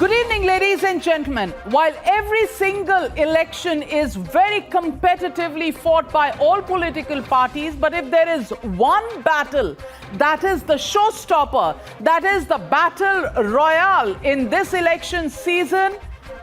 Good evening, ladies and gentlemen. While every single election is very competitively fought by all political parties, but if there is one battle that is the showstopper, that is the battle royale in this election season,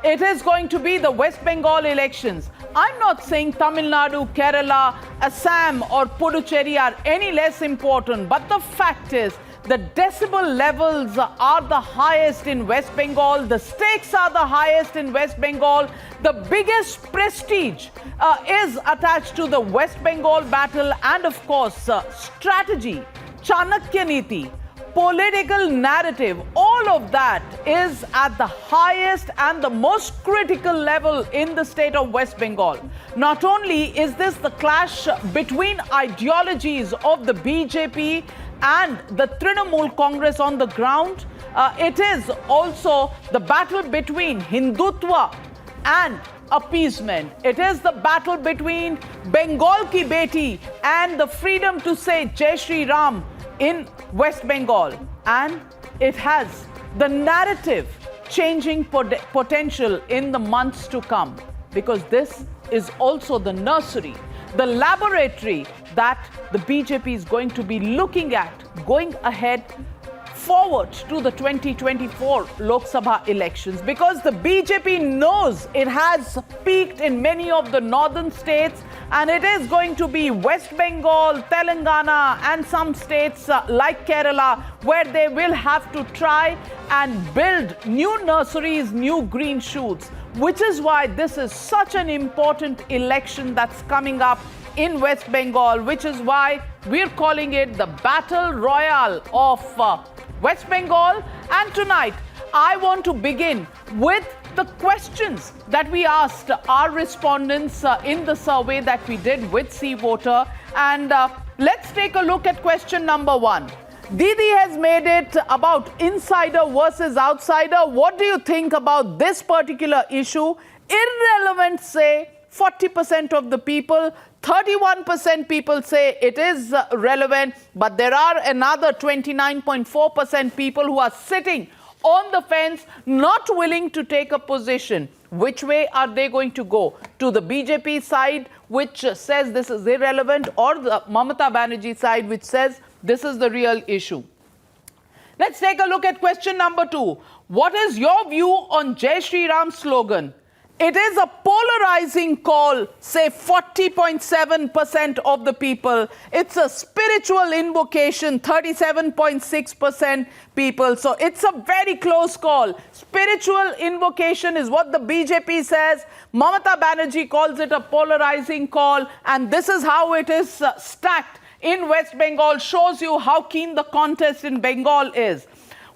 it is going to be the West Bengal elections. I'm not saying Tamil Nadu, Kerala, Assam or Puducherry are any less important, but the fact is the decibel levels are the highest in West Bengal. The stakes are the highest in West Bengal. The biggest prestige is attached to the West Bengal battle, and of course, strategy, Chanakya Niti, political narrative, all of that is at the highest and the most critical level in the state of West Bengal. Not only is this the clash between ideologies of the BJP and the Trinamool Congress on the ground, it is also the battle between Hindutva and appeasement. It is the battle between Bengal Ki Beti and the freedom to say Jai Shri Ram in West Bengal. And it has the narrative changing potential in the months to come, because this is also the nursery, the laboratory that the BJP is going to be looking at going ahead forward to the 2024 Lok Sabha elections, because the BJP knows it has peaked in many of the northern states, and it is going to be West Bengal, Telangana and some states like Kerala where they will have to try and build new nurseries, new green shoots, which is why this is such an important election that's coming up in West Bengal, which is why we're calling it the Battle Royale of West Bengal. And tonight, I want to begin with the questions that we asked our respondents in the survey that we did with Sea Voter. And let's take a look at question number one. Didi has made it about insider versus outsider. What do you think about this particular issue? Irrelevant, say 40% of the people. 31% people say it is relevant, but there are another 29.4% people who are sitting on the fence, not willing to take a position. Which way are they going to go? To the BJP side, which says this is irrelevant, or the Mamata Banerjee side, which says this is the real issue? Let's take a look at question number two. What is your view on Jai Shri Ram slogan? It is a polarizing call, say 40.7% of the people. It's a spiritual invocation, 37.6% people. So it's a very close call. Spiritual invocation is what the BJP says. Mamata Banerjee calls it a polarizing call. And this is how it is stacked in West Bengal. Shows you how keen the contest in Bengal is.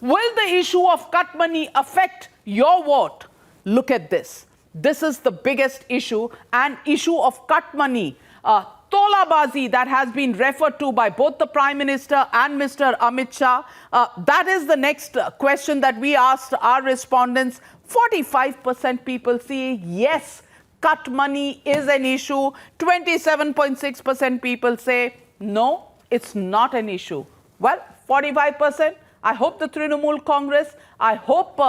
Will the issue of cut money affect your vote? Look at this. This is the biggest issue, and issue of cut money. Tolabazi that has been referred to by both the Prime Minister and Mr. Amit Shah. That is the next question that we asked our respondents. 45% people see yes, cut money is an issue. 27.6% people say no, it's not an issue. Well, 45%. I hope the Trinamool Congress, I hope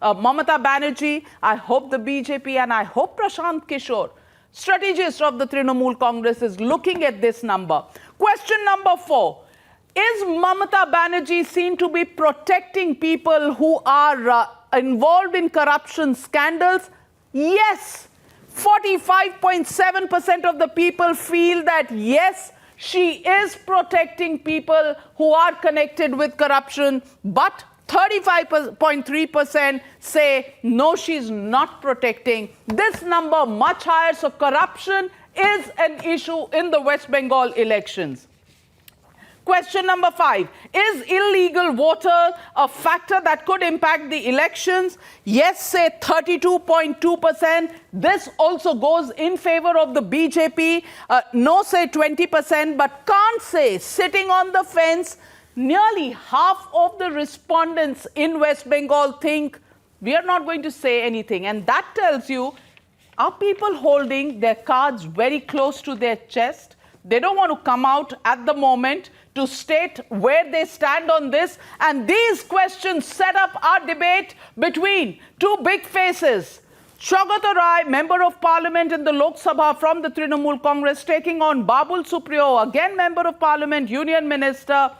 Mamata Banerjee, I hope the BJP, and I hope Prashant Kishore, strategist of the Trinamool Congress, is looking at this number. Question number four. Is Mamata Banerjee seen to be protecting people who are involved in corruption scandals? Yes. 45.7% of the people feel that yes, she is protecting people who are connected with corruption, but 35.3% say no, she's not protecting. This number much higher. So corruption is an issue in the West Bengal elections. Question number five. Is illegal voter a factor that could impact the elections? Yes, say 32.2%. This also goes in favor of the BJP. No, say 20%, but can't say, sitting on the fence. Nearly half of the respondents in West Bengal think we are not going to say anything. And that tells you, are people holding their cards very close to their chest? They don't want to come out at the moment to state where they stand on this. And these questions set up our debate between two big faces. Saugata Roy, Member of Parliament in the Lok Sabha from the Trinamool Congress, taking on Babul Supriyo, again Member of Parliament, Union Minister.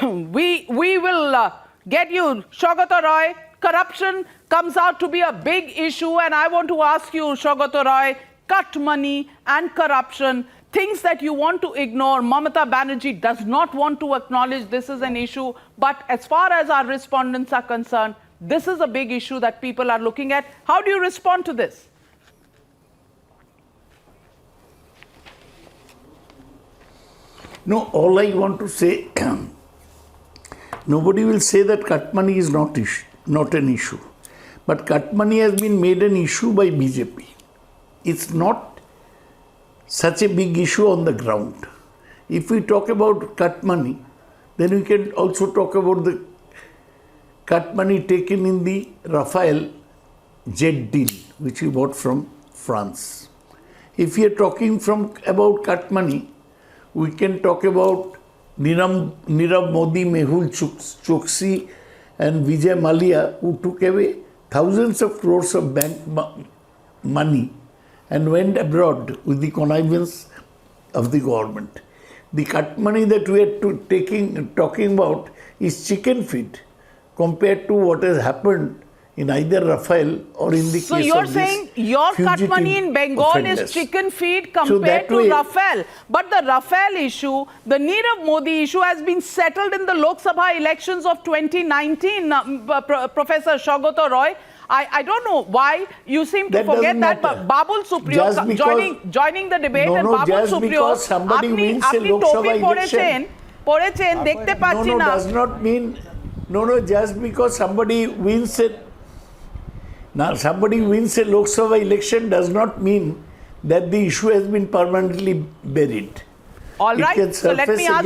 we will get you, Saugata Roy. Corruption comes out to be a big issue, and I want to ask you, Saugata Roy, cut money and corruption, things that you want to ignore. Mamata Banerjee does not want to acknowledge this is an issue, but as far as our respondents are concerned, this is a big issue that people are looking at. How do you respond to this? No, all I want to say, nobody will say that cut money is not an issue. But cut money has been made an issue by BJP. It's not such a big issue on the ground. If we talk about cut money, then we can also talk about the cut money taken in the Rafale jet deal, which we bought from France. If we are talking about cut money, we can talk about Nirav Modi, Mehul Choksi and Vijay Mallya, who took away thousands of crores of bank money and went abroad with the connivance of the government. The cut money that we are talking about is chicken feed compared to what has happened in either Rafale or in the case of this. So you're saying your cut money in Bengal is chicken feed compared to Rafale. But the Rafale issue, the Nirav Modi issue has been settled in the Lok Sabha elections of 2019, Professor Saugata Roy. I don't know why you seem to forget that, but Babul Supriyo joining the debate, and Babul Supriyo, somebody wins a Lok Sabha election, does not mean, just because somebody wins a Lok Sabha election does not mean that the issue has been permanently buried. All right, so let me ask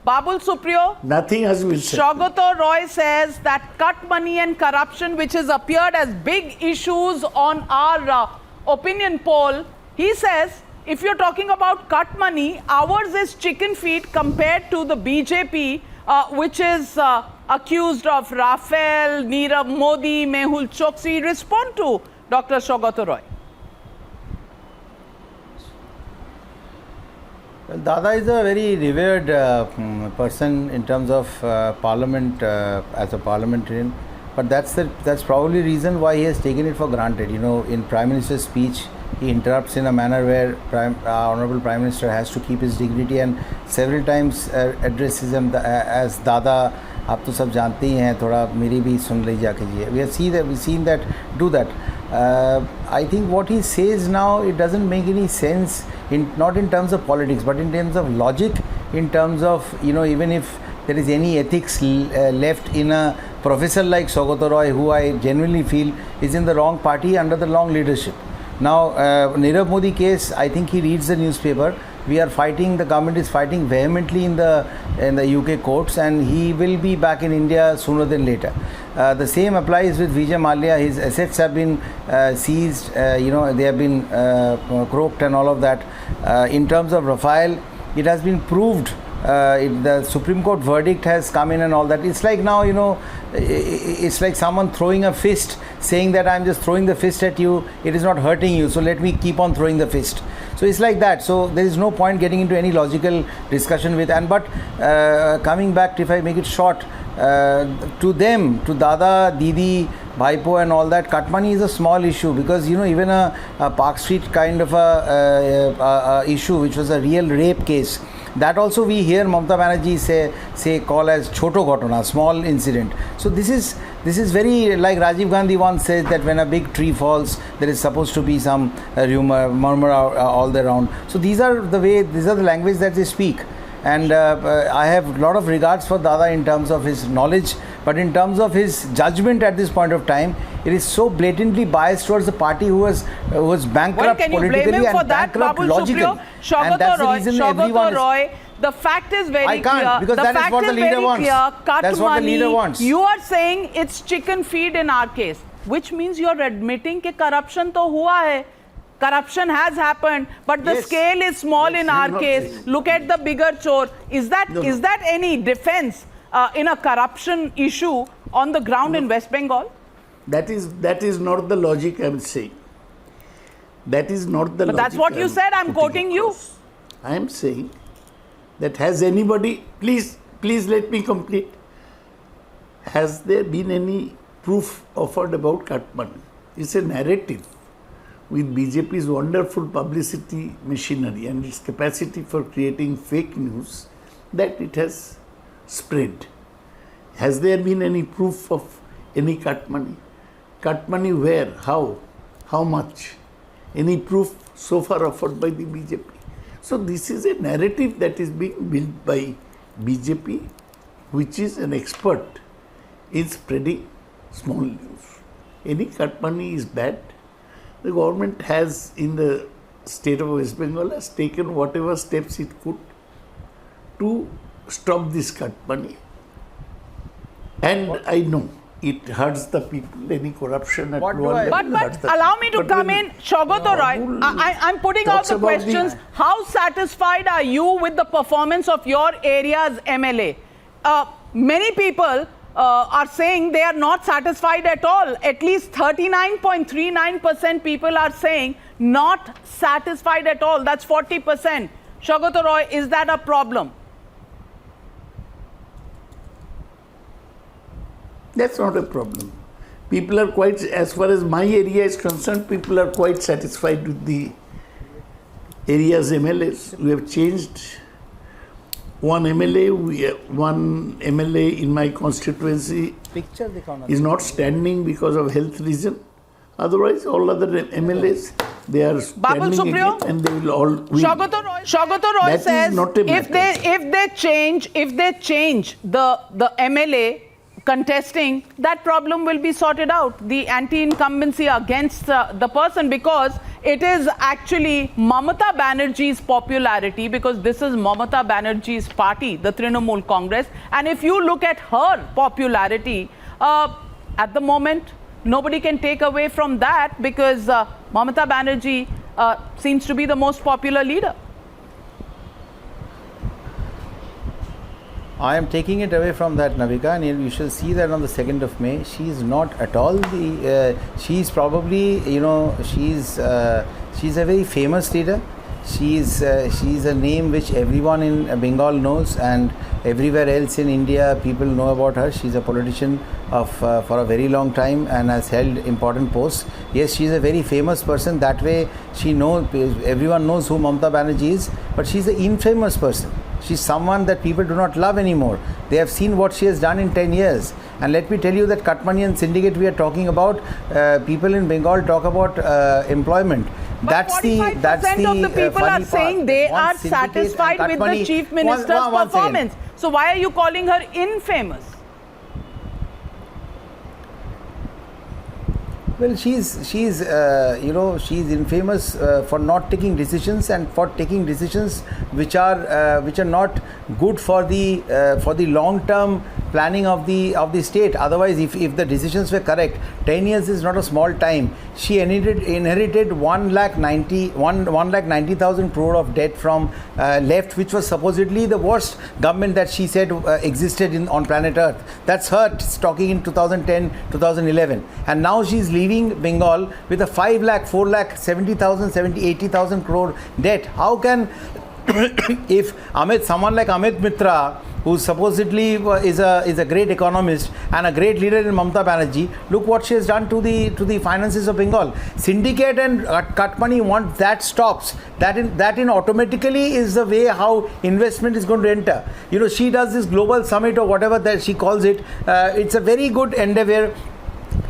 Babul Supriyo, nothing has been said. Saugata Roy says that cut money and corruption, which has appeared as big issues on our opinion poll, he says, if you're talking about cut money, ours is chicken feed compared to the BJP, which is accused of Rafale, Nirav Modi, Mehul Choksi. Respond to Dr. Saugata Roy. Well, Dada is a very revered person in terms of parliament, as a parliamentarian, but that's probably reason why he has taken it for granted. You know, in Prime Minister's speech, he interrupts in a manner where Honorable Prime Minister has to keep his dignity, and several times addresses him as Dada. आप तो सब जानते ही हैं, थोड़ा मेरी भी सुन लीजिए कीजिए. We seen that do that. I think what he says now, it doesn't make any sense, not in terms of politics, but in terms of logic, in terms of, you know, even if there is any ethics left in a professor like Saugata Roy, who I genuinely feel is in the wrong party under the wrong leadership. Now, Nirav Modi case, I think he reads the newspaper. We are fighting, the government is fighting vehemently in the UK courts, and he will be back in India sooner than later. The same applies with Vijay Mallya. His assets have been seized, you know, they have been croaked and all of that. In terms of Rafale, it has been proved. The Supreme Court verdict has come in and all that. It's like now, you know, it's like someone throwing a fist, saying that I'm just throwing the fist at you, it is not hurting you, so let me keep on throwing the fist. So it's like that. So there is no point getting into any logical discussion with. But coming back, if I make it short, to them, to Dada, Didi, Bhaipo and all that, cut money is a small issue, because, you know, even a Park Street kind of a issue, which was a real rape case, that also we hear Mamata Banerjee say call as choto ghatana, small incident. So this is very like Rajiv Gandhi once said that when a big tree falls, there is supposed to be some murmur all around. So these are the language that they speak. And I have a lot of regards for Dada in terms of his knowledge, but in terms of his judgment at this point of time, it is so blatantly biased towards the party who was bankrupt politically and bankrupt logically. And that's the reason everyone Roy, the fact is very I can't, clear. because the that is what the leader wants. That's what the leader wants. You are saying it's chicken feed in our case, which means you're admitting that corruption to hua hai. corruption has happened, but the Yes. scale is small Yes, in I'm our not case. saying. Look at the bigger chore. Is that No, no. is that any defense in a corruption issue on the ground in West Bengal? That is not the logic I'm saying. That is not the But logic. that's what you said. I'm putting quoting you. across. I am saying that has anybody, please let me complete. Has there been any proof offered about Kathmandu? It's a narrative with BJP's wonderful publicity machinery and its capacity for creating fake news that it has spread. Has there been any proof of any cut money? Cut money where? How? How much? Any proof so far offered by the BJP? So this is a narrative that is being built by BJP, which is an expert in spreading small news. Any cut money is bad. The government has, in the state of West Bengal, has taken whatever steps it could to stop this cut money. And I know it hurts the people, any corruption at What do lower I- level But hurts the allow people. me to But come when in, Shaugato Roy. Rahul I'm putting out talks the about questions. How satisfied are you with the performance of your area's MLA? Many people are saying they are not satisfied at all. At least 39.39% people are saying not satisfied at all. That's 40%. Shaugato Roy, is that a problem? That's not a problem. People are quite, as far as my area is concerned, people are quite satisfied with the area's MLAs. We have changed one MLA. One MLA in my constituency Picture दिखाओ is not standing because of health reason. Otherwise, all other MLAs, they are Babul standing Supriyo? again and they will all win. Shaugato Roy That is says not a if they change the MLA contesting, that problem will be sorted out. The anti-incumbency against the person, because it is actually Mamata Banerjee's popularity, because this is Mamata Banerjee's party, the Trinamool Congress. And if you look at her popularity, at the moment, nobody can take away from that, because Mamata Banerjee seems to be the most popular leader. I am taking it away from that, Navika, and you shall see that on the 2nd of May. She is not at all the. She's probably, she's a very famous leader. She's a name which everyone in Bengal knows, and everywhere else in India people know about her. She's a politician for a very long time and has held important posts. Yes, she's a very famous person. That way, everyone knows who Mamata Banerjee is, but she's an infamous person. She's someone that people do not love anymore. They have seen what she has done in 10 years. And let me tell you that cut money and syndicate we are talking about, people in Bengal talk about employment. But 45% of the people are saying they are satisfied with the chief minister's performance. So why are you calling her infamous? Well, she's infamous for not taking decisions, and for taking decisions which are not good for the long term planning of the state. Otherwise, if the decisions were correct, 10 years is not a small time. She inherited 1,90,000 crore of debt from left, which was supposedly the worst government that she said existed on planet Earth. That's her talking in 2010, 2011, and now she's leaving Bengal with a 5 lakh, 4 lakh, 70,000, 80,000 crore debt. How can if someone like Amit Mitra, who supposedly is a great economist and a great leader in Mamata Banerjee, look what she has done to the finances of Bengal. Syndicate and cut money, once that stops, that in automatically is the way how investment is going to enter. She does this global summit or whatever that she calls it. It's a very good endeavor.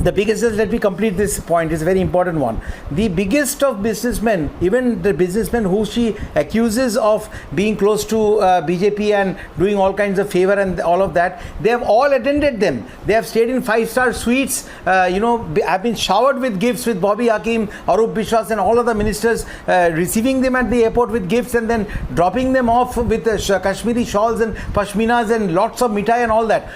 The biggest, let me complete this point, is a very important one. The biggest of businessmen, even the businessmen who she accuses of being close to BJP and doing all kinds of favor and all of that, they have all attended them. They have stayed in 5-star suites, have been showered with gifts with Bobby Hakim, Arup Biswas and all other ministers, receiving them at the airport with gifts and then dropping them off with Kashmiri shawls and pashminas and lots of mithai and all that.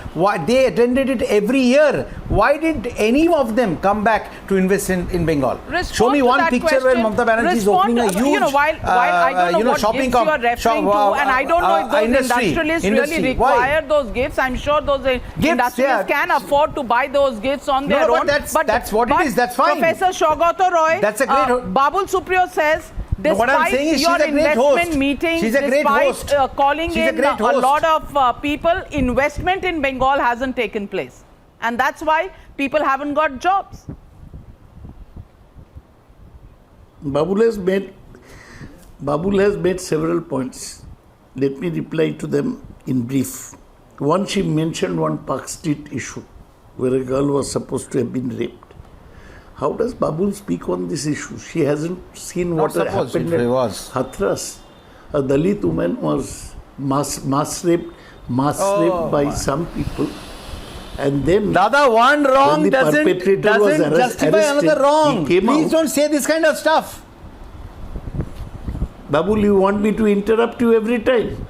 They attended it every year. why did any of them come back to invest in Bengal? Show me one picture where Mamata Banerjee is opening a huge, while I don't know what shopping gifts you are referring to, and I don't know if those industrialists really require those gifts. I'm sure those industrialists can afford to buy those gifts on their own. But that's what it is. That's fine. Professor Saugata Roy, that's a great Babul Supriyo says, what I'm saying is your investment meetings, she's a great host. Calling she's in a lot of people, investment in Bengal hasn't taken place. And that's why people haven't got jobs. Babul has made several points. Let me reply to them in brief. One, she mentioned one Park Street issue where a girl was supposed to have been raped. How does Babul speak on this issue? She hasn't seen what happened at Hathras. A Dalit woman was mass raped by some people. And then Dada, one wrong doesn't justify another wrong. Please don't say this kind of stuff. Babul, you want me to interrupt you every time?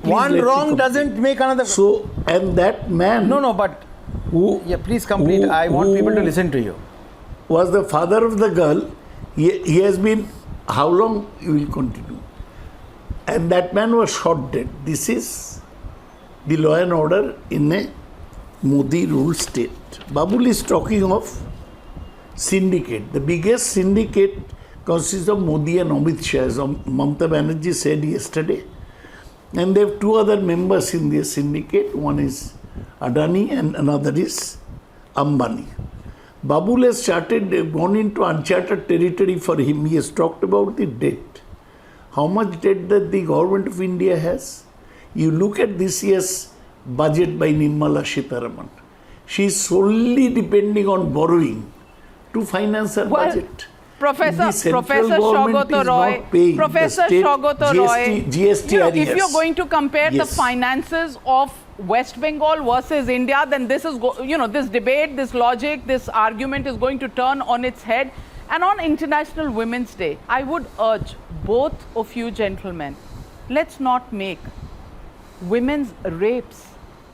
One wrong doesn't make another. So, and that man. No, but please complete. I want people to listen to you. Was the father of the girl. He has been. How long you will continue? And that man was shot dead. This is the law and order in a Modi ruled state. Babul is talking of syndicate. The biggest syndicate consists of Modi and Amit Shah, as Mamata Banerjee said yesterday. And they have two other members in their syndicate. One is Adani and another is Ambani. Babul has gone into uncharted territory for him. He has talked about the debt. How much debt that the government of India has? You look at this year's budget by Nirmala Sitharaman. She is solely depending on borrowing to finance her budget. Professor Saugata Roy, if you're going to compare the finances of West Bengal versus India, then this is, this debate, this logic, this argument is going to turn on its head. And on International Women's Day, I would urge both of you gentlemen, let's not make women's rapes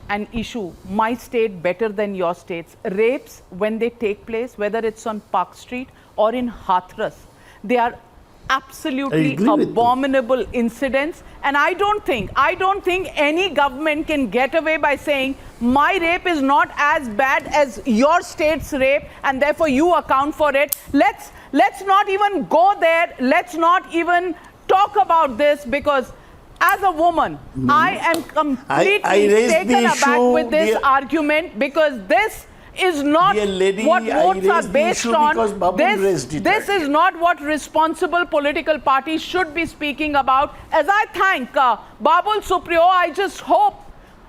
an issue, my state better than your states. Rapes, when they take place, whether it's on Park Street or in Hathras, they are absolutely abominable incidents. And I don't think any government can get away by saying my rape is not as bad as your state's rape and therefore you account for it. Let's not even go there. Let's not even talk about this, because as a woman, I am completely taken aback with this argument, because this is not what votes are based on. This is not what responsible political parties should be speaking about. As I thank Babul Supriyo, I just hope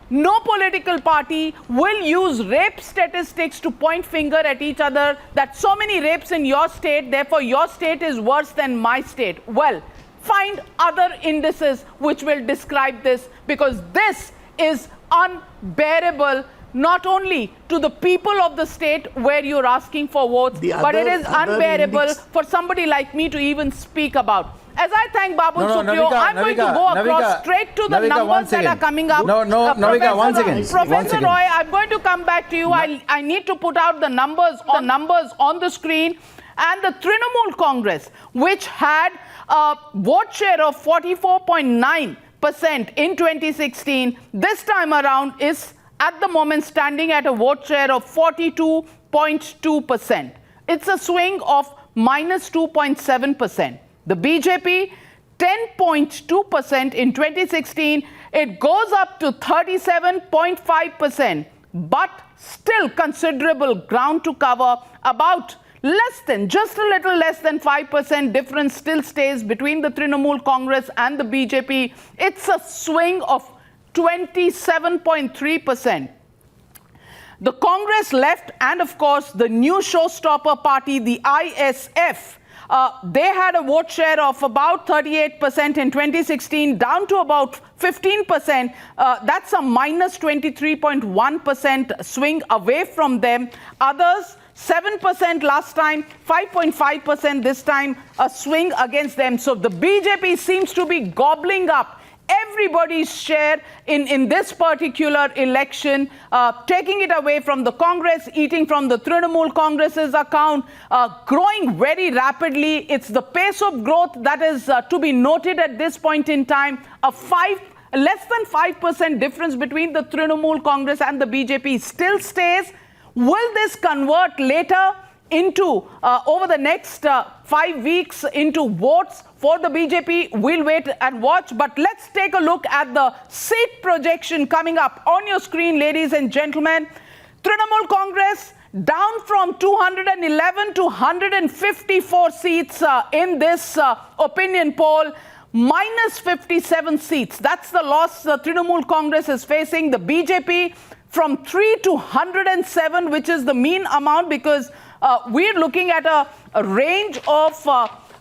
no political party will use rape statistics to point finger at each other, that so many rapes in your state, therefore your state is worse than my state. Well, find other indices which will describe this, because this is unbearable, not only to the people of the state where you're asking for votes, but it is unbearable for somebody like me to even speak about. As I thank Babul Supriyo, I'm going to go across straight to the numbers that are coming up. Navika, once again. Professor Roy, I'm going to come back to you. I need to put out the numbers on the screen. And the Trinamool Congress, which had a vote share of 44.9% in 2016, this time around is at the moment standing at a vote share of 42.2%. It's a swing of minus 2.7%. The BJP, 10.2% in 2016. It goes up to 37.5%, but still considerable ground to cover. About just a little less than 5% difference still stays between the Trinamool Congress and the BJP. It's a swing of 27.3%. The Congress left, and of course the new showstopper party, the ISF, they had a vote share of about 38% in 2016, down to about 15%. That's a minus 23.1% swing away from them. Others, 7% last time, 5.5% this time, a swing against them. So the BJP seems to be gobbling up everybody's share in this particular election, taking it away from the Congress, eating from the Trinamool Congress's account, growing very rapidly. It's the pace of growth that is to be noted at this point in time. Less than 5% difference between the Trinamool Congress and the BJP still stays. Will this convert later into, over the next 5 weeks, into votes for the BJP? We'll wait and watch. But let's take a look at the seat projection coming up on your screen, ladies and gentlemen. Trinamool Congress down from 211 to 154 seats in this opinion poll. Minus 57 seats. That's the loss Trinamool Congress is facing. The BJP from 3 to 107, which is the mean amount, because we're looking at a range of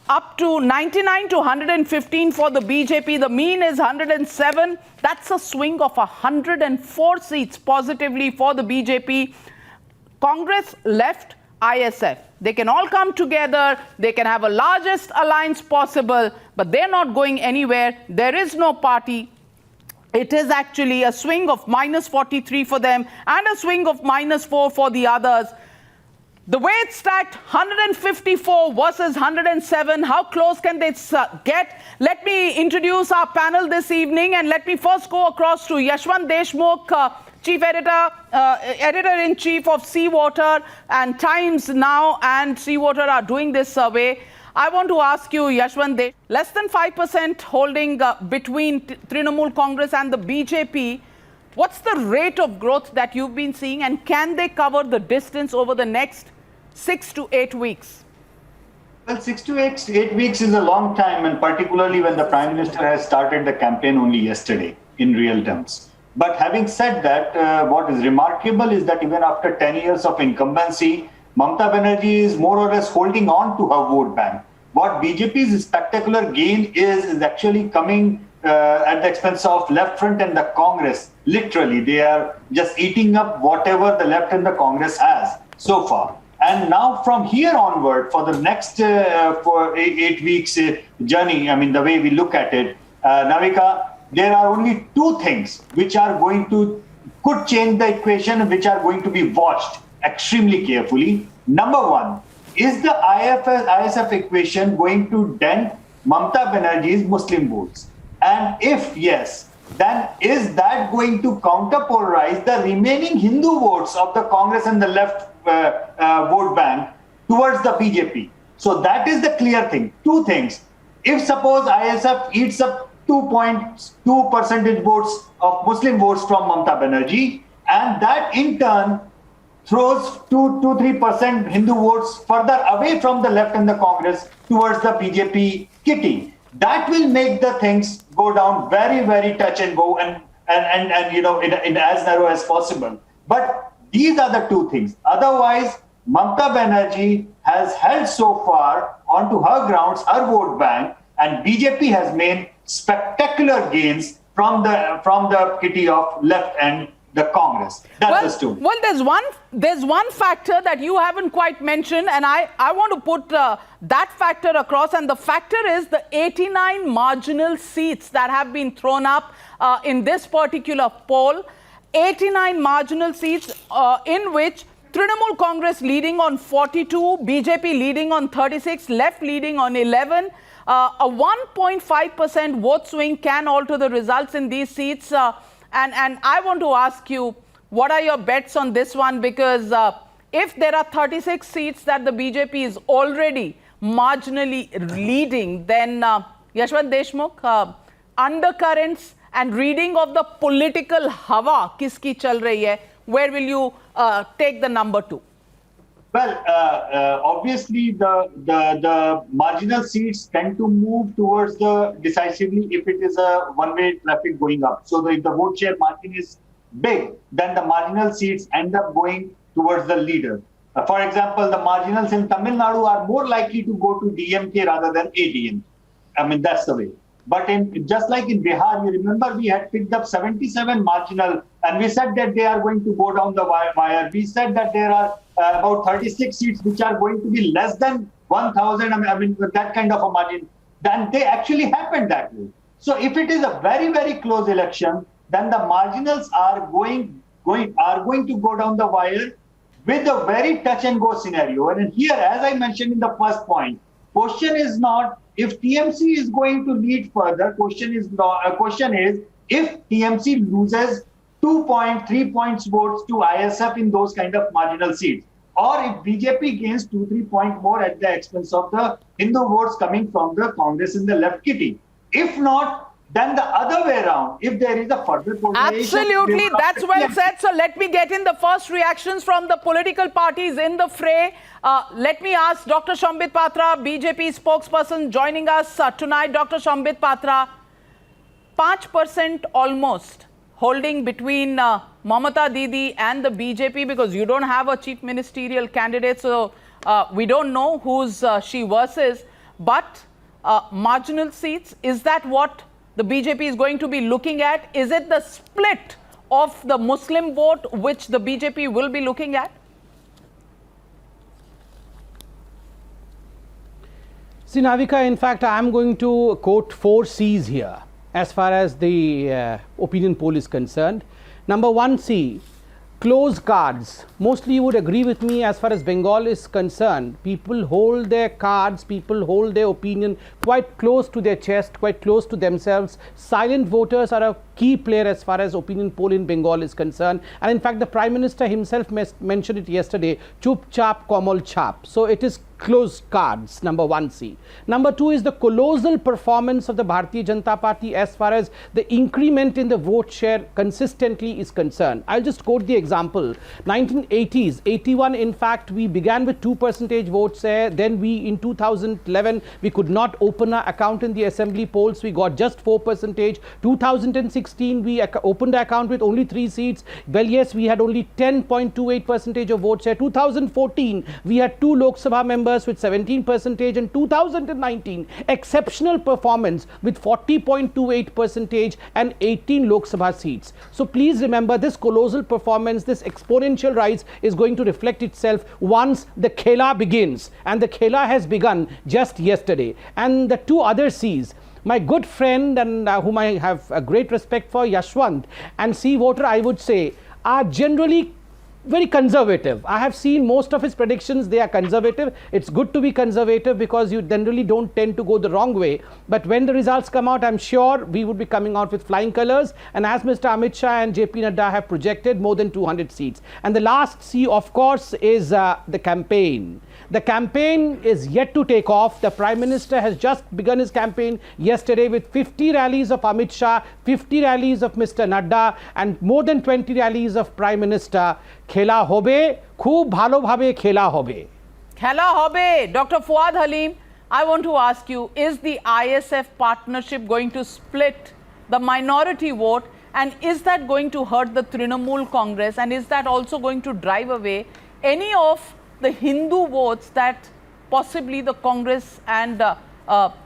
up to 99 to 115 for the BJP. The mean is 107. That's a swing of 104 seats positively for the BJP. Congress, left, ISF. They can all come together. They can have a largest alliance possible, but they're not going anywhere. There is no party. It is actually a swing of minus 43 for them and a swing of minus 4 for the others. The way it's stacked, 154 versus 107. How close can they get? Let me introduce our panel this evening, and let me first go across to Yashwant Deshmukh, Chief Editor, Editor-in-Chief of Seawater, and Times Now and Seawater are doing this survey. I want to ask you, Yashwant, less than 5% holding between Trinamool Congress and the BJP. What's the rate of growth that you've been seeing, and can they cover the distance over the next 6 to 8 weeks? Well, 6 to 8 weeks is a long time, and particularly when the Prime Minister has started the campaign only yesterday in real terms. But having said that, what is remarkable is that even after 10 years of incumbency, Mamata Banerjee is more or less holding on to her vote bank. What BJP's spectacular gain is actually coming at the expense of left front and the Congress. Literally, they are just eating up whatever the left and the Congress has so far. And now from here onward, for the next for 8 weeks journey, I mean, the way we look at it, Navika, there are only two things which are could change the equation, which are going to be watched extremely carefully. Number one, is the ISF equation going to dent Mamata Banerjee's Muslim votes? And if yes, then is that going to counterpolarize the remaining Hindu votes of the Congress and the left vote bank towards the BJP? So that is the clear thing. Two things. If suppose ISF eats up 2.2 percentage votes of Muslim votes from Mamata Banerjee, and that in turn throws 2-3% Hindu votes further away from the left and the Congress towards the BJP kitty. That will make the things go down very, very touch and go, and you know, in as narrow as possible. But these are the two things. Otherwise, Mamata Banerjee has held so far onto her grounds, her vote bank, and BJP has made spectacular gains from the kitty of left and the Congress. That's the story. Well, there's one factor that you haven't quite mentioned, and I want to put that factor across, and the factor is the 89 marginal seats that have been thrown up in this particular poll. 89 marginal seats in which Trinamool Congress leading on 42, BJP leading on 36, left leading on 11. A 1.5% vote swing can alter the results in these seats. And I want to ask you, what are your bets on this one? Because if there are 36 seats that the BJP is already marginally leading, then Yashwant Deshmukh, undercurrents and reading of the political hawa, kiski chal rahi hai, where will you take the number to? Well, obviously the marginal seats tend to move towards the decisively if it is a one-way traffic going up. So if the vote share margin is big, then the marginal seats end up going towards the leader. For example, the marginals in Tamil Nadu are more likely to go to DMK rather than ADM. I mean, that's the way. But just like in Bihar, you remember we had picked up 77 marginal, and we said that they are going to go down the wire. We said that there are about 36 seats which are going to be less than 1,000. I mean, that kind of a margin. Then they actually happened that way. So if it is a very, very close election, then the marginals are going to go down the wire with a very touch and go scenario. And here, as I mentioned in the first point, question is not if TMC is going to lead further. Question is if TMC loses 2.3 points votes to ISF in those kind of marginal seats, or if BJP gains 2-3 points more at the expense of the Hindu votes coming from the Congress in the left kitty. If not, then the other way around, if there is a further polarization. Absolutely, that's well said. So let me get in the first reactions from the political parties in the fray. Let me ask Dr. Sambit Patra, BJP spokesperson, joining us tonight. Dr. Sambit Patra, 5% almost holding between Mamata Didi and the BJP, because you don't have a chief ministerial candidate, so we don't know who's she versus. But marginal seats, is that what the BJP is going to be looking at? Is it the split of the Muslim vote which the BJP will be looking at? See, Navika, in fact, I am going to quote 4 C's here as far as the opinion poll is concerned. Number 1 C, close cards. Mostly you would agree with me as far as Bengal is concerned. People hold their cards, people hold their opinion quite close to their chest, quite close to themselves. Silent voters are a key player as far as opinion poll in Bengal is concerned. And in fact, the Prime Minister himself mentioned it yesterday, chup chap komal chap. So it is close cards, number 1 C. Number 2 is the colossal performance of the Bharatiya Janata Party as far as the increment in the vote share consistently is concerned. I'll just quote the example. 1980s, 81, in fact, we began with 2% vote share. Then in 2011, we could not open our account in the assembly polls. We got just 4%. 2016, we opened the account with only 3 seats. Well, yes, we had only 10.28% of vote share. 2014, we had 2 Lok Sabha members with 17%, and 2019 exceptional performance with 40.28% and 18 Lok Sabha seats. So please remember, this colossal performance, this exponential rise is going to reflect itself once the khela begins, and the khela has begun just yesterday. And the 2 other C's, my good friend and whom I have a great respect for, Yashwant, and C voter, I would say, are generally very conservative. I have seen most of his predictions, they are conservative. It's good to be conservative because you generally don't tend to go the wrong way. But when the results come out, I'm sure we would be coming out with flying colors. And as Mr. Amit Shah and JP Nadda have projected, more than 200 seats. And the last C, of course, is the campaign. The campaign is yet to take off. The Prime Minister has just begun his campaign yesterday with 50 rallies of Amit Shah, 50 rallies of Mr. Nadda, and more than 20 rallies of Prime Minister. খেলা হবে, খুব ভালোভাবে খেলা হবে। খেলা হবে। Dr. Fuad Halim, I want to ask you, is the ISF partnership going to split the minority vote, and is that going to hurt the Trinamool Congress, and is that also going to drive away any of the Hindu votes that possibly the Congress and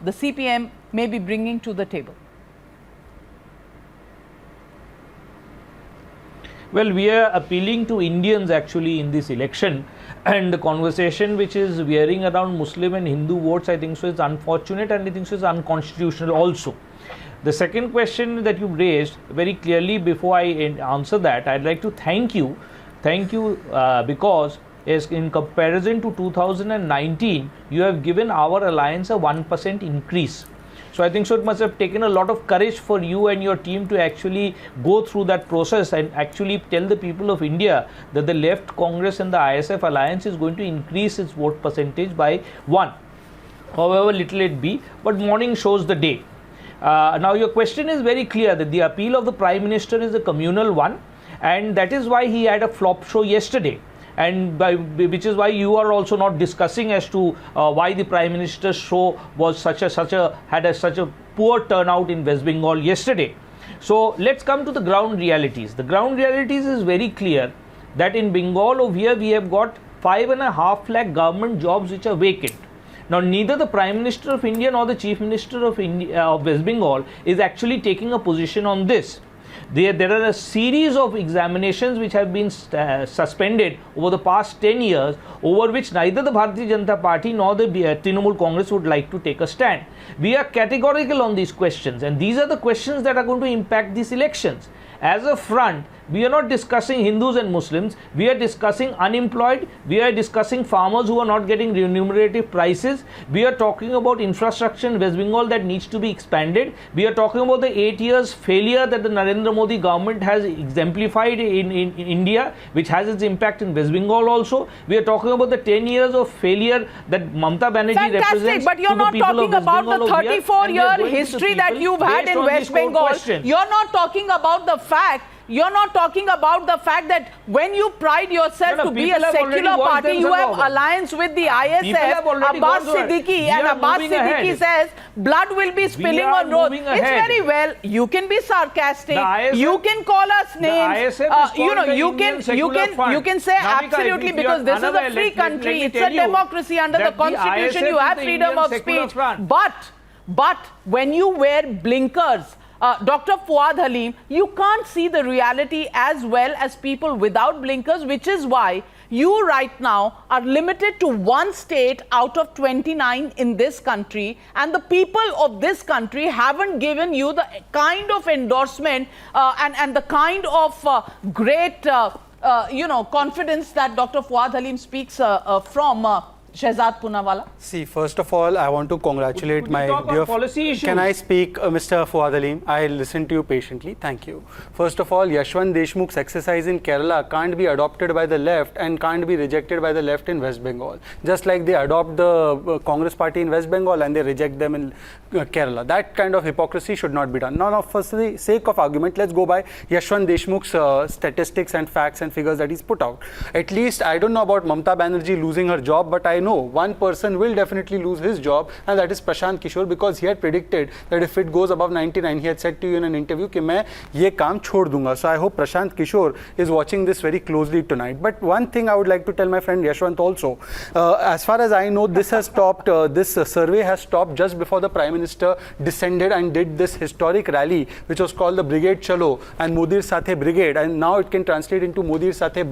the CPM may be bringing to the table? Well, we are appealing to Indians actually in this election, and the conversation which is veering around Muslim and Hindu votes, I think so, is unfortunate, and I think so is unconstitutional also. The second question that you raised, very clearly before I answer that, I'd like to thank you because in comparison to 2019, you have given our alliance a 1% increase. So I think so it must have taken a lot of courage for you and your team to actually go through that process and actually tell the people of India that the Left Congress and the ISF alliance is going to increase its vote percentage by 1. However little it be, but morning shows the day. Now your question is very clear that the appeal of the Prime Minister is a communal one, and that is why he had a flop show yesterday. And which is why you are also not discussing as to why the Prime Minister's show was such a poor turnout in West Bengal yesterday. So let's come to the ground realities. The ground realities is very clear that in Bengal over here we have got 5.5 lakh government jobs which are vacant. Now neither the Prime Minister of India nor the Chief Minister of West Bengal is actually taking a position on this. There are a series of examinations which have been suspended over the past 10 years, over which neither the Bharatiya Janata Party nor the Trinamool Congress would like to take a stand. We are categorical on these questions, and these are the questions that are going to impact these elections. As a front, we are not discussing Hindus and Muslims, we are discussing unemployed, we are discussing farmers who are not getting remunerative prices, we are talking about infrastructure in West Bengal that needs to be expanded, we are talking about the 8 years failure that the Narendra Modi government has exemplified in India, which has its impact in West Bengal also. We are talking about the 10 years of failure that Mamata Banerjee represents. But you're not talking about the 34-year history that you've had in West Bengal. You're not talking about the fact. You're not talking about the fact that when you pride yourself to be a secular party, you have alliance with the ISF, Abbas Siddiqui, and Abbas Siddiqui says blood will be spilling on roads. It's very well. You can be sarcastic. You can call us names. You can say absolutely, because this is a free country. It's a democracy. Under the Constitution, you have freedom of speech. But when you wear blinkers, Dr. Fuad Halim, you can't see the reality as well as people without blinkers, which is why you right now are limited to one state out of 29 in this country, and the people of this country haven't given you the kind of endorsement and the kind of great confidence that Dr. Fuad Halim speaks from. Shehzad Poonawalla. See, first of all, I want to congratulate my dear... policy issues. Can I speak, Mr. Fuad Halim? I listened to you patiently. Thank you. First of all, Yashwant Deshmukh's exercise in Kerala can't be adopted by the left and can't be rejected by the left in West Bengal. Just like they adopt the Congress party in West Bengal and they reject them in Kerala. That kind of hypocrisy should not be done. Now, for the sake of argument, let's go by Yashwant Deshmukh's statistics and facts and figures that he's put out. At least, I don't know about Mamata Banerjee losing her job, but I know one person will definitely lose his job, and that is Prashant Kishore, because he had predicted that if it goes above 99, he had said to you in an interview कि मैं ये काम छोड़ दूंगा. So I hope Prashant Kishore is watching this very closely tonight. But one thing I would like to tell my friend Yashwant also, as far as I know, this has stopped. This survey has stopped just before the Prime Minister descended and did this historic rally, which was called the Brigade Chalo and Modir Sathe Brigade, and now it can translate into Modir Sathe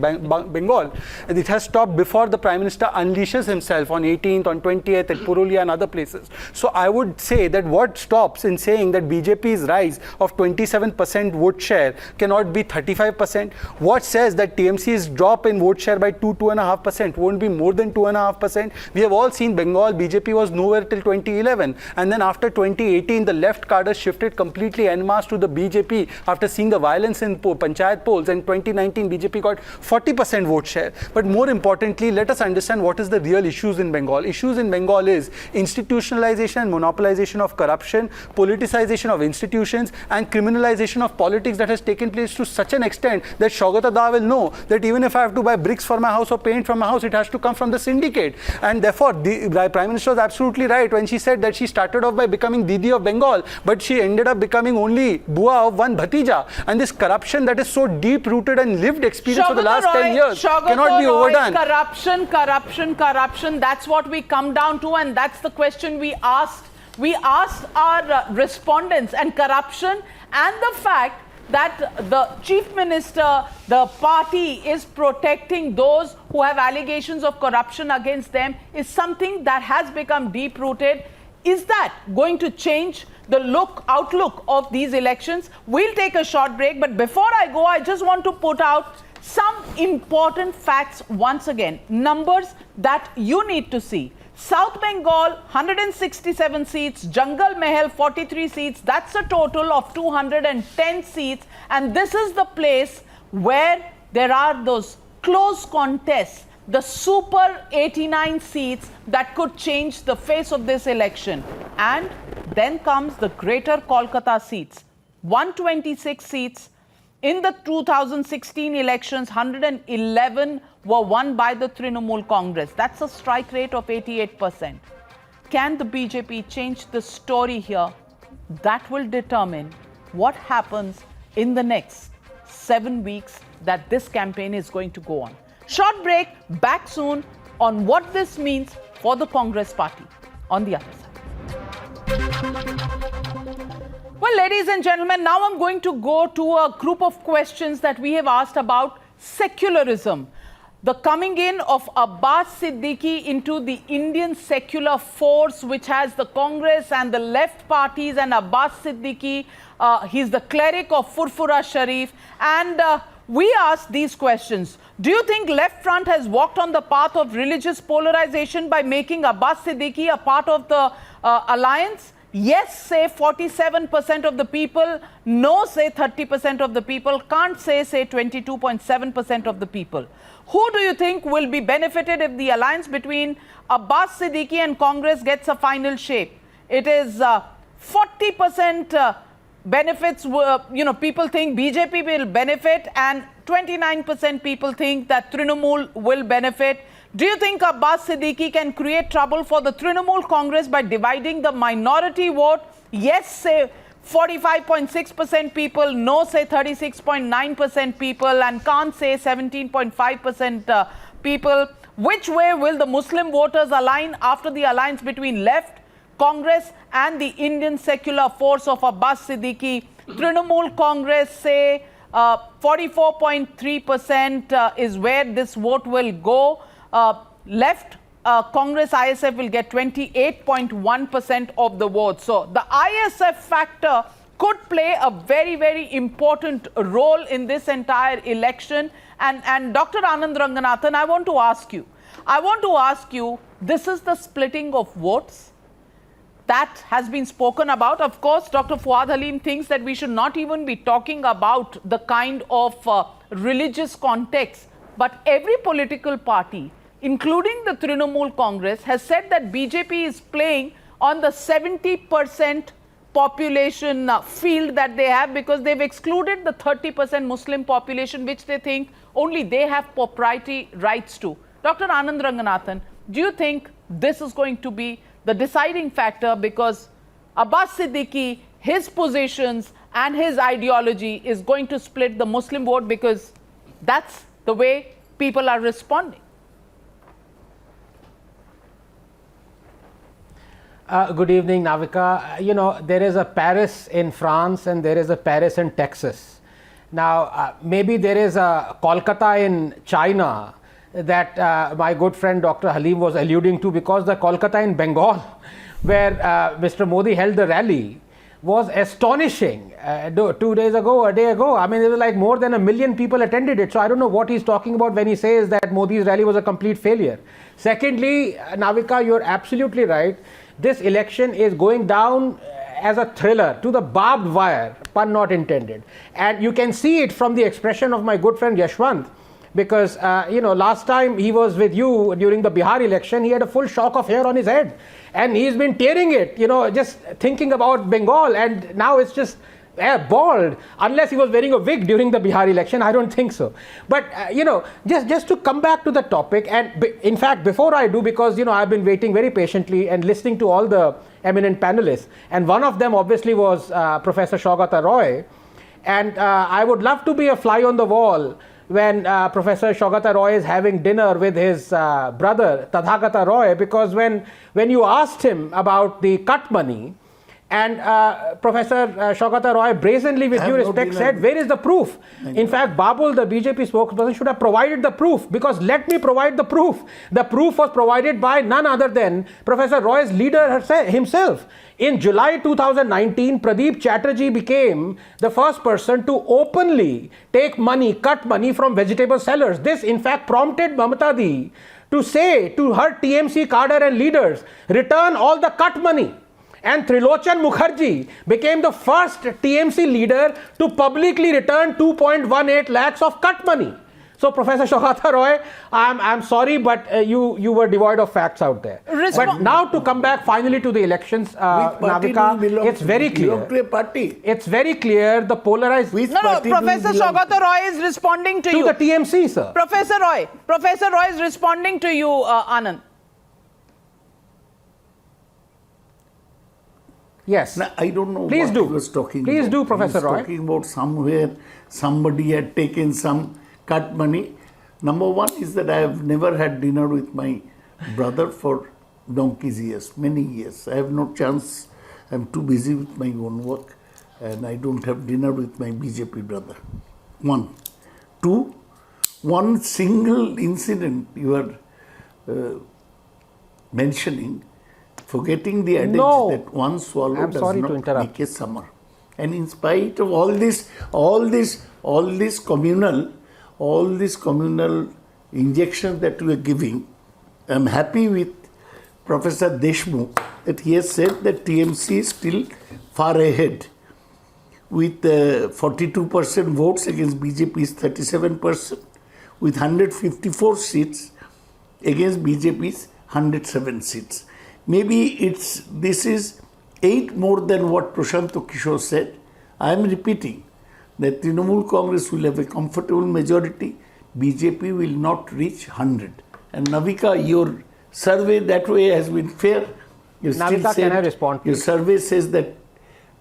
Bengal. And it has stopped before the Prime Minister unleashes himself on 18th, on 20th at Purulia and other places. So I would say that what stops in saying that BJP's rise of 27% vote share cannot be 35%? What says that TMC's drop in vote share by 2.5% won't be more than 2.5%? We have all seen Bengal, BJP was nowhere till 2011, and then after 2018 the left cadre shifted completely en masse to the BJP after seeing the violence in Panchayat polls, and 2019 BJP got 40% vote share. But more importantly, let us understand what is the real issues in Bengal. Issues in Bengal is institutionalization and monopolization of corruption, politicization of institutions, and criminalization of politics that has taken place to such an extent that Saugata Da will know that even if I have to buy bricks for my house or paint from my house, it has to come from the syndicate. And therefore, the Prime Minister was absolutely right when she said that she started off by becoming Didi of Bengal, but she ended up becoming only Bua of one Bhatija. And this corruption that is so deep-rooted and lived experience for the last 10 years cannot be overdone. Corruption, that's what we come down to, and that's the question we asked. We asked our respondents, and corruption and the fact that the Chief Minister, the party is protecting those who have allegations of corruption against them is something that has become deep-rooted. Is that going to change the outlook of these elections? We'll take a short break, but before I go, I just want to put out some important facts once again, numbers that you need to see. South Bengal, 167 seats, Jungle Mahal, 43 seats. That's a total of 210 seats. And this is the place where there are those close contests, the super 89 seats that could change the face of this election. And then comes the Greater Kolkata seats, 126 seats. In the 2016 elections, 111 were won by the Trinamool Congress. That's a strike rate of 88%. Can the BJP change the story here? That will determine what happens in the next 7 weeks that this campaign is going to go on. Short break, back soon on what this means for the Congress party on the other side. Well, ladies and gentlemen, now I'm going to go to a group of questions that we have asked about secularism. The coming in of Abbas Siddiqui into the Indian secular force, which has the Congress and the left parties, and Abbas Siddiqui, he's the cleric of Furfura Sharif. And we asked these questions. Do you think Left Front has walked on the path of religious polarization by making Abbas Siddiqui a part of the alliance? Yes, say 47% of the people. No, say 30% of the people. Can't say 22.7% of the people. Who do you think will be benefited if the alliance between Abbas Siddiqui and Congress gets a final shape? It is 40% benefits, people think BJP will benefit, and 29% people think that Trinamool will benefit. Do you think Abbas Siddiqui can create trouble for the Trinamool Congress by dividing the minority vote? Yes, say 45.6% people, no, say 36.9% people, and can't say 17.5% people. Which way will the Muslim voters align after the alliance between left, Congress and the Indian secular force of Abbas Siddiqui? Trinamool Congress, say 44.3% is where this vote will go. Left, Congress ISF will get 28.1% of the vote. So the ISF factor could play a very, very important role in this entire election. And Dr. Anand Ranganathan, I want to ask you, this is the splitting of votes that has been spoken about. Of course, Dr. Fuad Halim thinks that we should not even be talking about the kind of religious context. But every political party, including the Trinamool Congress, has said that BJP is playing on the 70% population field that they have, because they've excluded the 30% Muslim population, which they think only they have proprietary rights to. Dr. Anand Ranganathan, do you think this is going to be the deciding factor? Because Abbas Siddiqui, his positions and his ideology is going to split the Muslim vote, because that's the way people are responding. Good evening, Navika. There is a Paris in France and there is a Paris in Texas. Now, maybe there is a Kolkata in China that my good friend Dr. Halim was alluding to, because the Kolkata in Bengal, where Mr. Modi held the rally, was astonishing. 2 days ago, a day ago, I mean, there was like more than 1 million people attended it. So I don't know what he's talking about when he says that Modi's rally was a complete failure. Secondly, Navika, you're absolutely right. This election is going down as a thriller to the barbed wire, pun not intended. And you can see it from the expression of my good friend Yashwant, because last time he was with you during the Bihar election, he had a full shock of hair on his head, and he's been tearing it, just thinking about Bengal, and now it's just bald, unless he was wearing a wig during the Bihar election. I don't think so. But just to come back to the topic, and in fact, before I do, because I've been waiting very patiently and listening to all the eminent panelists, and one of them obviously was Professor Saugata Roy, and I would love to be a fly on the wall when Professor Saugata Roy is having dinner with his brother Tadhagata Roy, because when you asked him about the cut money, and Professor Saugata Roy brazenly, with due respect, said, where is the proof? In fact, Babul, the BJP spokesperson, should have provided the proof, because let me provide the proof. The proof was provided by none other than Professor Roy's leader himself. In July 2019, Pradeep Chatterjee became the first person to openly take money, cut money from vegetable sellers. This, in fact, prompted Mamata Di to say to her TMC cadre and leaders, return all the cut money. And Trilochan Mukherjee became the first TMC leader to publicly return 2.18 lakhs of cut money. So, Professor Saugata Roy, I'm sorry, but you were devoid of facts out there. But now to come back finally to the elections, Navika, it's very clear. It's very clear the polarized. Professor Saugata Roy is responding to you. To the TMC, sir. Professor Roy is responding to you, Anand. Yes. Now, I don't know Please what do. he was talking Please about. do, Professor Roy. He was talking about somewhere somebody had taken some cut money. Number one is that I have never had dinner with my brother for donkey's years, many years. I have no chance. I'm too busy with my own work. and I don't have dinner with my BJP brother. One. Two, one single incident you are mentioning, forgetting the adage that one swallow I'm does sorry not to interrupt. make a summer. And in spite of all this communal injections that we are giving, I'm happy with Professor Deshmukh that he has said that TMC is still far ahead with 42% votes against BJP's 37%, with 154 seats against BJP's 107 seats. Maybe this is 8 more than what Prashant Kishore said. I am repeating that Trinamool Congress will have a comfortable majority. BJP will not reach 100. And Navika, your survey that way has been fair. You Navika, can I respond, Your please? survey says that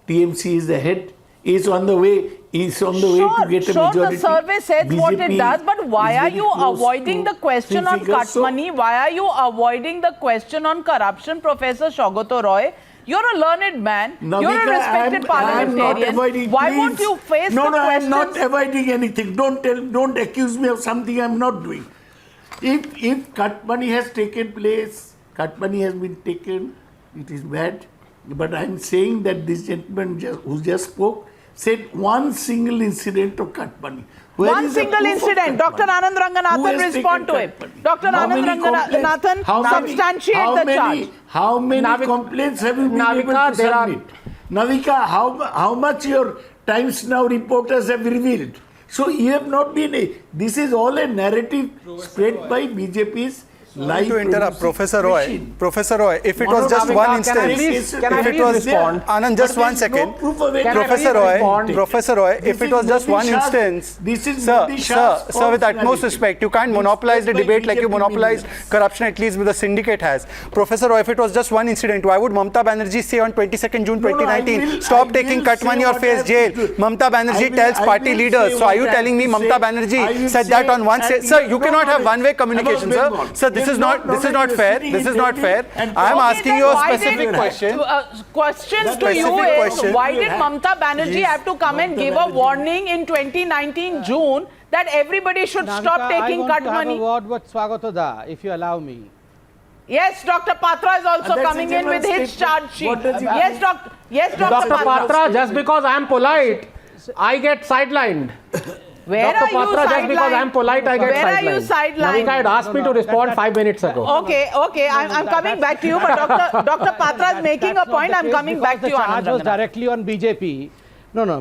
TMC is ahead. Is on the way to get a majority. The survey says what it BJP does, but why is are very you close avoiding to the question three on figures. cut money? Why are you avoiding the question on corruption, Professor Shaugato Roy? You're a learned man. You're a respected parliamentarian. I'm not avoiding, why please. won't you face no, the No, questions? I'm not avoiding anything. Don't accuse me of something I'm not doing. If cut money has taken place, cut money has been taken, it is bad. But I'm saying that this gentleman who just spoke said one single incident of cut money. Where One is the single proof of incident. cut Dr. money? Anand Who Ranganathan has respond to taken it. cut money? Dr. How Anand many Ranganathan substantiate the charge. How many Navika- complaints have you been Navika, able to there are- submit? Navika, how much your Times Now reporters have revealed? So you have not been this is all a narrative spread by BJP's live To interrupt, producing Professor Roy. machine. Professor Roy, if it was Navika, just one can I instance, please- can I if it please was respond? Anand, just But one there is no second. proof of it. Can I Professor please Roy, respond? Professor Roy, if This it is was just Modi one Shah's- instance, this is sir, Modi Shah's sir, with false utmost narrative. respect, you can't It's monopolize the by debate like you BJP monopolized millions. corruption, at least with the syndicate has. Professor Roy, if it was just one incident, why would Mamata Banerjee say on 22nd June No, no, I 2019, will- stop I taking will cut say money or what I face have jail? to do. Mamata Banerjee I tells will party say leaders. So what are you I have telling me to Mamata say. I Banerjee will said that say on one and stage? Sir, you no cannot have knowledge one-way communication, about sir. Bengal. Sir, this You is have not knowledge, fair. sitting This in is not Delhi fair. and I am talking. asking you a specific question. Questions to That you specific is question. why did Mamata Banerjee have to come and give a warning in 2019 June that everybody should stop Navika, taking cut I want to money? have a word with Swagato Da, if you allow me. Yes, Dr. Patra is also That's a coming in with general his statement. charge sheet. What does it Yes, Dr. Yes, Dr. Dr. Patra, just because I am polite, I get sidelined. Where Dr. are you Patra, just because I am polite, I get Where are you sidelined. Navika had asked me to respond 5 minutes ago. Okay, I'm coming back to you, but Dr. Patra is making a That's not point. the I'm case coming back to because you, the charge Anand was Ranganathan. directly on BJP. No,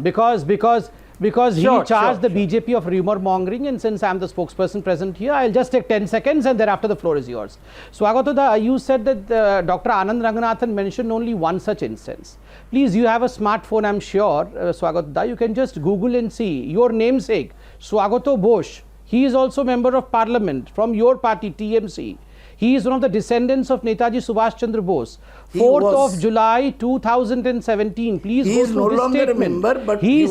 because he Sure, charged sure, the BJP of rumor mongering, and since I'm the spokesperson present here, I'll just take 10 seconds and thereafter the floor is yours. Swagato Da, you said that Dr. Anand Ranganathan mentioned only one such instance. Please, you have a smartphone, I'm sure, Swagato Da, you can just Google and see your namesake, Swagato Bose. He is also member of parliament from your party, TMC. He is one of the descendants of Netaji Subhash Chandra Bose. He 4th was. of July 2017. Please He go is through no this longer a statement. member, but he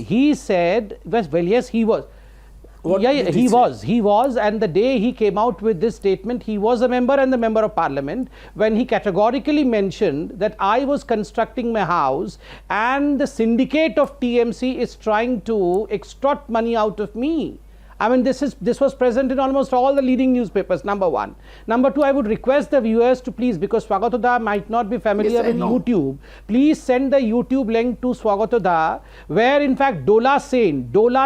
he said, was. well, yes, he was. What yeah, did he say? was, and the day he came out with this statement, he was a member and the member of parliament when he categorically mentioned that I was constructing my house and the syndicate of TMC is trying to extort money out of me. I mean, this was present in almost all the leading newspapers, number one. Number two, I would request the viewers to please, because Swagato Da might not be familiar Yes, I with know. YouTube, please send the YouTube link to Swagato Da, where in fact Dola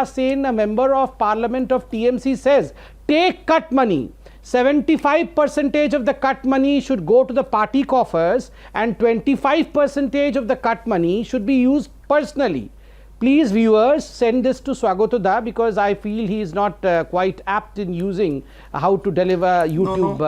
Sen, a member of parliament of TMC, says, take cut money. 75% of the cut money should go to the party coffers and 25% of the cut money should be used personally. Please, viewers, send this to Swagato Da, because I feel he is not quite apt in using how to deliver YouTube,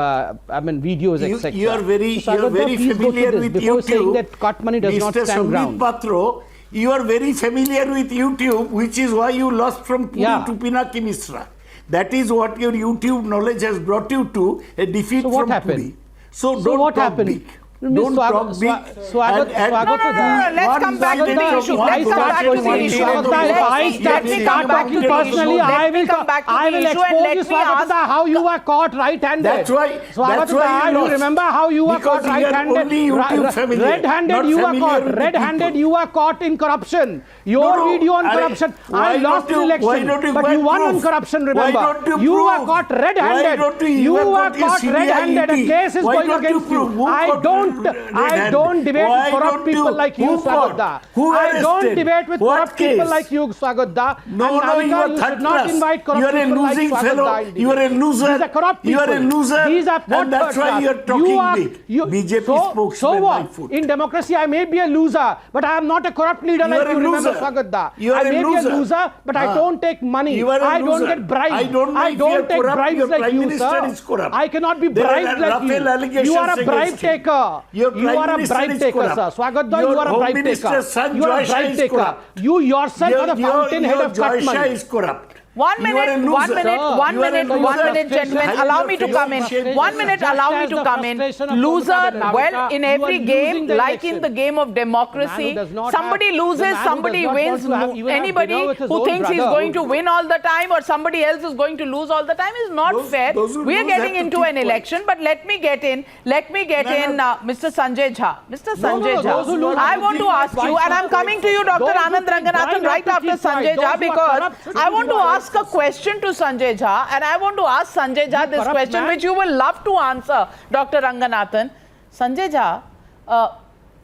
videos, etc. You are very, So, you are Swagato Da, very please go through familiar this with before saying YouTube. that cut money does not Mr. stand Sambit ground. Patro, you are very familiar with YouTube, which is why you lost from Puri Yeah. to Pinaki Misra. That is what your YouTube knowledge has brought you to, a defeat So what from happened? Puri. So So don't what talk happened? big. Don't talk big. Swagat, No, let's come back to the issue. Let's come back to the issue. Let me come back to the personally, issue. I will come back to I the will issue and expose let you, me ask. Swagatata, how you were caught right-handed. That's why You lost. remember how you were Because caught you are right-handed? only YouTube familiar, Red-handed not you were familiar caught. with the Red-handed people. you were caught in corruption. Your No, video on Arey, corruption. why I lost don't you- the why election, don't you but go you and won on prove? corruption. Why Remember, don't you were prove? caught Why red-handed. don't you You have were got your caught CBI red-handed. A ED? case is Why going don't you against you. prove? Who I caught don't red-handed? debate Why with corrupt don't you? people like you, Who caught? Swagatda. Who I don't arrested? debate with What corrupt people case? like you, Swagatda. No, And Navika, you are you third should not class. invite corrupt You are a people like losing Swagatda fellow. in You are a debate. loser. These are corrupt You people. are a loser. These are And that's why you are talking big. BJP spokesman so by what? foot. In democracy, I may be a loser, but I am not a corrupt leader like are a you. Remember, loser. Swagatda. You are I a may loser. be a loser, but I don't take money. You are a I don't loser. get bribes. I don't know if you are take corrupt. bribes Your like Prime you, Minister sir. is corrupt. I cannot be There are bribed like Rafale you. allegations You are a bribe against him. taker. Your You Prime are a Minister bribe is taker, corrupt. sir. Swagatda, Your you are a Home bribe Minister's taker. son, You are a Joy Shah, bribe is taker. corrupt. You yourself are the fountainhead of Joy Shah Katman. is corrupt. One You are a minute, loser. one minute, Sir, one you are a minute, loser. one minute, gentlemen. Hide Allow your me to face. come in. 1 minute, Just allow me as to the come in. frustration of Loser, Kolkata, well, Navika, in you are every losing game, the like in election. the game of democracy, somebody loses, somebody wins. Anybody who thinks he's going to win all the time or somebody else is going to lose all the time is not fair. those who We are lose getting have to into keep an quiet. election, but let me get in, Mr. Sanjay Jha. Mr. Sanjay those who Jha, lose I have to want to keep ask quiet. you, and I'm coming to you, Dr. Those who Anand take Ranganathan, bribe right have to after keep quiet. Sanjay Those Jha, who are because corrupt should I keep want to quiet. ask a question to Sanjay Jha, and I want to ask Sanjay Jha this corrupt question, man. which you will love to answer, Dr. Ranganathan. Sanjay Jha,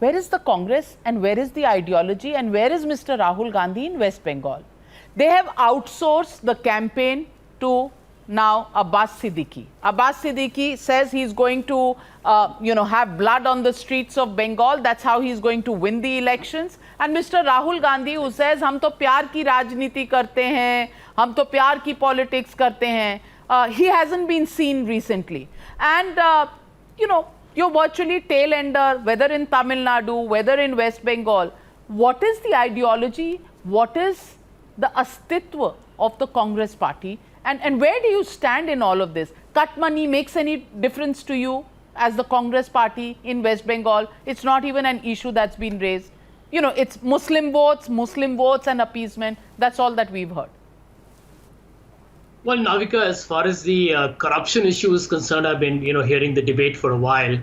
where is the Congress and where is the ideology and where is Mr. Rahul Gandhi in West Bengal? They have outsourced the campaign to now Abbas Siddiqui. Abbas Siddiqui says he's going to, have blood on the streets of Bengal. That's how he's going to win the elections. And Mr. Rahul Gandhi, who says, "हम तो प्यार की राजनीति करते हैं, हम तो प्यार की politics करते हैं." He hasn't been seen recently. And, you're virtually tail ender, whether in Tamil Nadu, whether in West Bengal. What is the ideology? What is the astitva of the Congress party? And where do you stand in all of this? Cut money makes any difference to you as the Congress party in West Bengal? It's not even an issue that's been raised. It's Muslim votes and appeasement. That's all that we've heard. Well, Navika, as far as the corruption issue is concerned, I've been, hearing the debate for a while.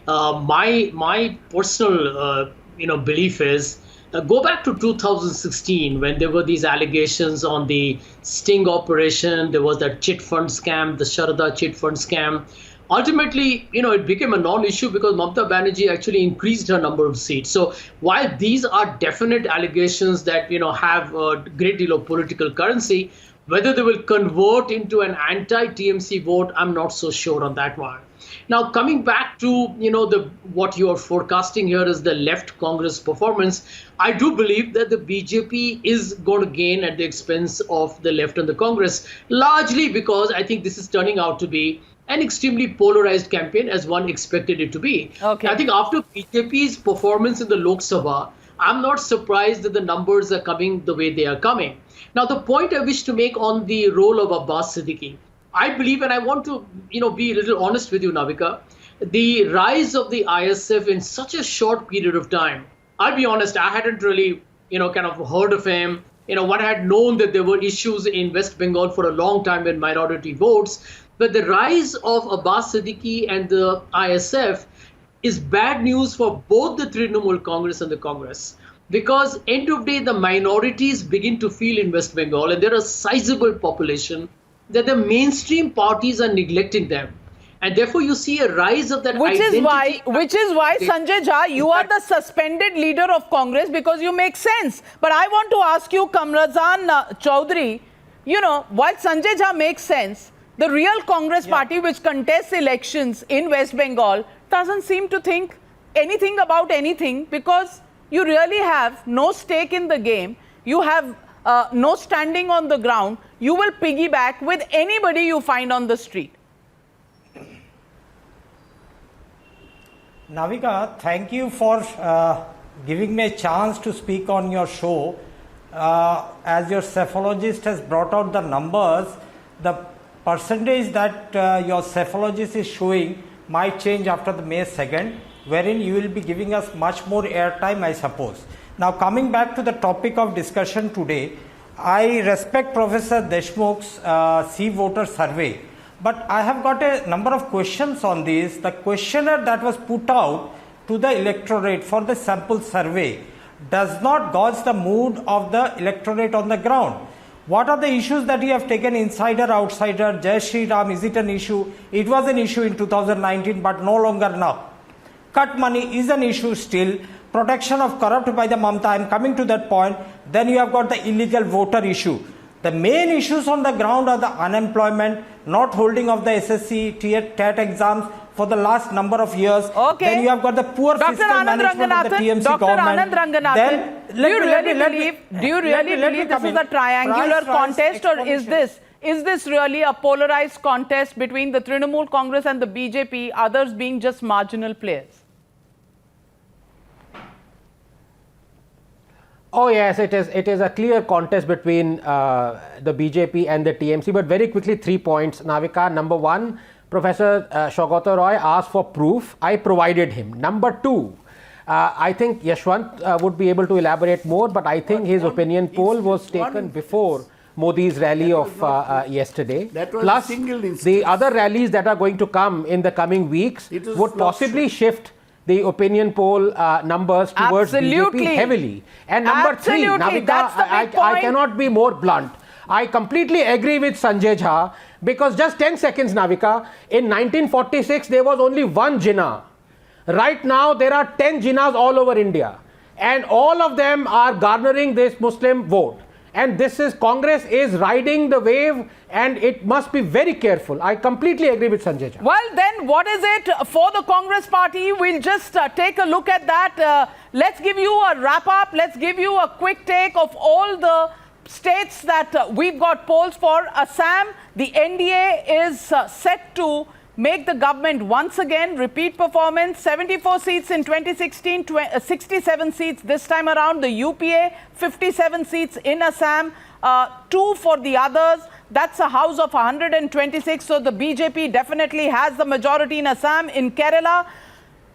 My personal, belief is go back to 2016 when there were these allegations on the sting operation. There was that chit fund scam, the Sharda chit fund scam. Ultimately, it became a non-issue because Mamata Banerjee actually increased her number of seats. So while these are definite allegations that, have a great deal of political currency, whether they will convert into an anti-TMC vote, I'm not so sure on that one. Now, coming back to, what you are forecasting here is the left Congress performance, I do believe that the BJP is going to gain at the expense of the left and the Congress, largely because I think this is turning out to be an extremely polarized campaign as one expected it to be. Okay. I think after BJP's performance in the Lok Sabha, I'm not surprised that the numbers are coming the way they are coming. Now, the point I wish to make on the role of Abbas Siddiqui, I believe, and I want to, be a little honest with you, Navika, the rise of the ISF in such a short period of time, I'll be honest, I hadn't really, kind of heard of him. One had known that there were issues in West Bengal for a long time in minority votes, but the rise of Abbas Siddiqui and the ISF is bad news for both the Trinamool Congress and the Congress. Because end of day, the minorities begin to feel in West Bengal, and there are a sizable population, that the mainstream parties are neglecting them. And therefore, you see a rise of that Which identity. is why, Sanjay Jha, you are the suspended leader of Congress because you make sense. But I want to ask you, Kamrazan Chaudhary, while Sanjay Jha makes sense, the real Congress party which contests elections in West Bengal doesn't seem to think anything about anything because you really have no stake in the game. You have no standing on the ground. You will piggyback with anybody you find on the street. Navika, thank you for giving me a chance to speak on your show. As your cephalogist has brought out the numbers, the percentage that your cephalogist is showing might change after the May 2nd, wherein you will be giving us much more airtime, I suppose. Now, coming back to the topic of discussion today, I respect Professor Deshmukh's See Voter survey, but I have got a number of questions on this. The questionnaire that was put out to the electorate for the sample survey does not gauge the mood of the electorate on the ground. What are the issues that you have taken, insider, outsider, Jai Shri Ram? Is it an issue? It was an issue in 2019, but no longer now. Cut money is an issue still. Protection of corrupt by the Mamta, I am coming to that point. Then you have got the illegal voter issue. The main issues on the ground are the unemployment, not holding of the SSC, TET exams for the last number of years. Okay. Then you have got the poor fiscal management of the TMC government. Dr. Anand Ranganathan, do you really believe this is a triangular contest, or is this really a polarized contest between the Trinamool Congress and the BJP, others being just marginal players? Oh yes, it is a clear contest between the BJP and the TMC. But very quickly, 3 points, Navika. Number one, Professor Saugata Roy asked for proof. I provided him. Number two, I think Yashwant would be able to elaborate more, but I think his opinion poll was taken before Modi's rally of yesterday. That was Plus, a single instance. the other rallies that are going to come in the coming weeks would possibly shift the opinion poll numbers towards BJP heavily. And number three, Navika, I cannot be more blunt. I completely agree with Sanjay Jha, because just 10 seconds, Navika, in 1946 there was only one Jinnah. Right now there are 10 Jinnahs all over India, and all of them are garnering this Muslim vote. And this is, Congress is riding the wave, and it must be very careful. I completely agree with Sanjay Jha. Well, then what is it for the Congress party? We'll just take a look at that. Let's give you a wrap up. Let's give you a quick take of all the states that we've got polls for. Assam, the NDA is set to make the government once again, repeat performance, 74 seats in 2016, 67 seats this time around. The UPA, 57 seats in Assam, 2 for the others. That's a house of 126. So the BJP definitely has the majority in Assam. In Kerala,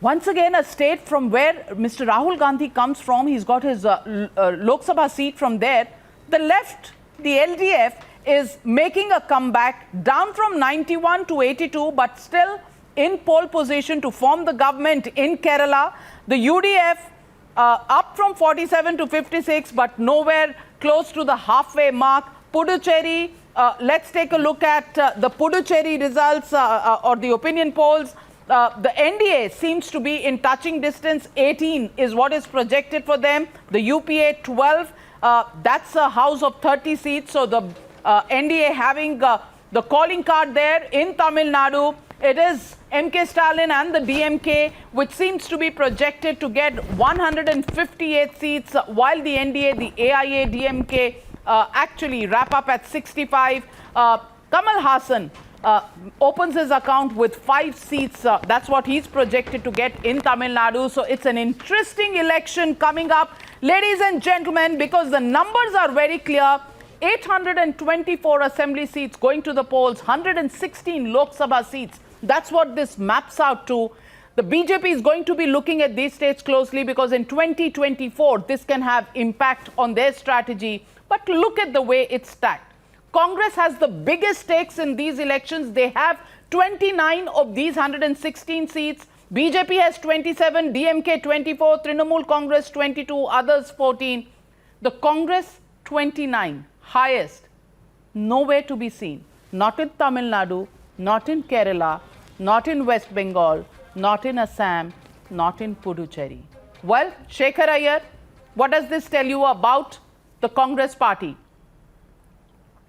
once again, a state from where Mr. Rahul Gandhi comes from. He's got his Lok Sabha seat from there. The left, the LDF, is making a comeback, down from 91 to 82, but still in pole position to form the government in Kerala. The UDF up from 47 to 56, but nowhere close to the halfway mark. Puducherry, let's take a look at the Puducherry results or the opinion polls. The NDA seems to be in touching distance. 18 is what is projected for them. The UPA 12, that's a house of 30 seats. So the NDA having the calling card there. In Tamil Nadu, it is MK Stalin and the DMK, which seems to be projected to get 158 seats, while the NDA, the AIA, DMK actually wrap up at 65. Kamal Hassan opens his account with 5 seats. That's what he's projected to get in Tamil Nadu. So it's an interesting election coming up, ladies and gentlemen, because the numbers are very clear. 824 assembly seats going to the polls, 116 Lok Sabha seats. That's what this maps out to. The BJP is going to be looking at these states closely, because in 2024, this can have impact on their strategy. But look at the way it's stacked. Congress has the biggest stakes in these elections. They have 29 of these 116 seats. BJP has 27, DMK 24, Trinamool Congress 22, others 14. The Congress 29. Highest, nowhere to be seen. Not in Tamil Nadu, not in Kerala, not in West Bengal, not in Assam, not in Puducherry. Well, Shekhar Iyer, what does this tell you about the Congress party?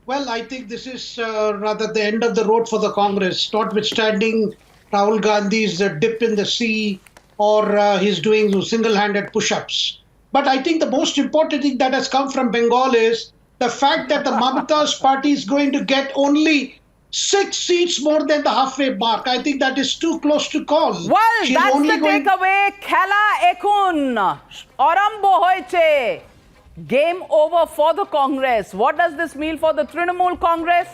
Well, I think this is rather the end of the road for the Congress, notwithstanding Rahul Gandhi's dip in the sea, or he's doing single-handed push-ups. But I think the most important thing that has come from Bengal is the fact that the Mamata's party is going to get only 6 seats more than the halfway mark. I think that is too close to call. Well, She's that's only the takeaway. Khela ekun. Arambo hoiche. Game over for the Congress. What does this mean for the Trinamool Congress?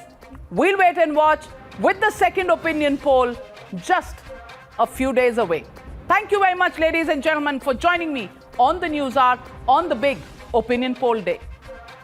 We'll wait and watch with the second opinion poll just a few days away. Thank you very much, ladies and gentlemen, for joining me on the News Hour on the big Opinion Poll Day.